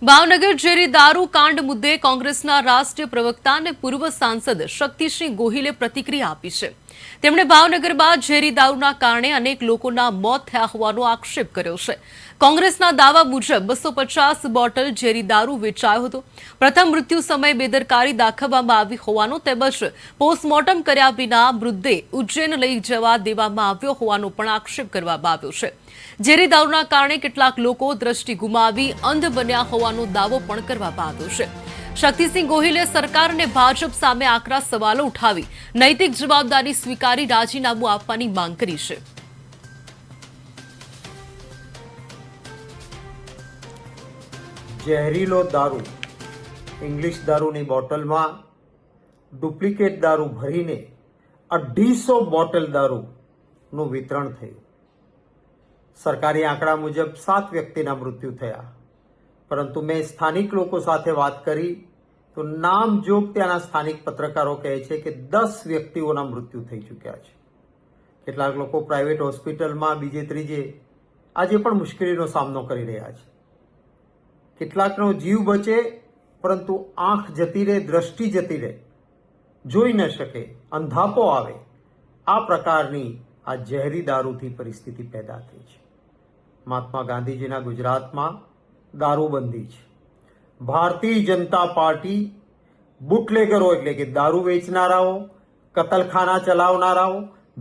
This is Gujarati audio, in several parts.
ભાવનગર ઝેરી દારૂ કાંડ મુદ્દે કોંગ્રેસના રાષ્ટ્રીય પ્રવક્તા અને પૂર્વ સાંસદ શક્તિસિંહ ગોહિલે પ્રતિક્રિયા આપી છે। તેમણે ભાવનગરમાં ઝેરી દારૂના કારણે અનેક લોકોના મોત થયા હોવાનો આક્ષેપ કર્યો છે। કોંગ્રેસના દાવા મુજબ 250 બોટલ ઝેરી દારૂ વેચાયો હતો। પ્રથમ મૃત્યુ સમયે બેદરકારી દાખવવામાં આવી હોવાનો તેમજ પોસ્ટમોર્ટમ કર્યા વિના મૃતદેહ ઉજ્જૈન લઈ જવા દેવામાં આવ્યો હોવાનો પણ આક્ષેપ કરવામાં આવ્યો છે। ઝેરી દારૂના કારણે કેટલાક લોકો દ્રષ્ટિ ગુમાવી અંધ બન્યા હોવાનો દાવો પણ કરવામાં આવ્યો છે। શક્તિસિંહ ગોહિલે સરકાર અને ભાજપ સામે આકરા સવાલો ઉઠાવી નૈતિક જવાબદારી સ્વીકારી રાજીનામું આપવાની માંગ કરી છે। ઝેરીલો દારૂ ઇંગ્લિશ દારૂની બોટલમાં ડુપ્લિકેટ દારૂ ભરીને 250 બોટલ દારૂનું વિતરણ થયું। સરકારી આંકડા મુજબ 7 વ્યક્તિના મૃત્યુ થયા, પરંતુ મેં સ્થાનિક લોકો સાથે વાત કરી તો નામજોગ ત્યાંના સ્થાનિક પત્રકારો કહે છે કે 10 વ્યક્તિઓના મૃત્યુ થઈ ચૂક્યા છે। કેટલાક લોકો પ્રાઇવેટ હોસ્પિટલમાં બીજે ત્રીજે આજે પણ મુશ્કેલીનો સામનો કરી રહ્યા છે। કેટલાકનો જીવ બચે પરંતુ આંખ જતી રહે, દ્રષ્ટિ જતી રહે, જોઈ ન શકે, અંધાપો આવે, આ પ્રકારની આ ઝેરી દારૂથી પરિસ્થિતિ પેદા થઈ છે। મહાત્મા ગાંધીજીના ગુજરાતમાં દારૂબંધી છે। ભારતીય જનતા પાર્ટી બુટલેગરો એટલે કે દારૂ વેચનારાઓ, કતલખાના ચલાવનારાઓ,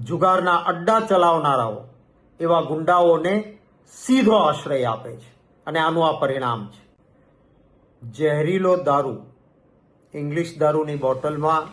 જુગારના અડ્ડા ચલાવનારાઓ એવા ગુંડાઓને સીધો આશ્રય આપે છે અને આનું આ પરિણામ છે। ઝેરીલો દારૂ ઇંગ્લિશ દારૂની બોટલમાં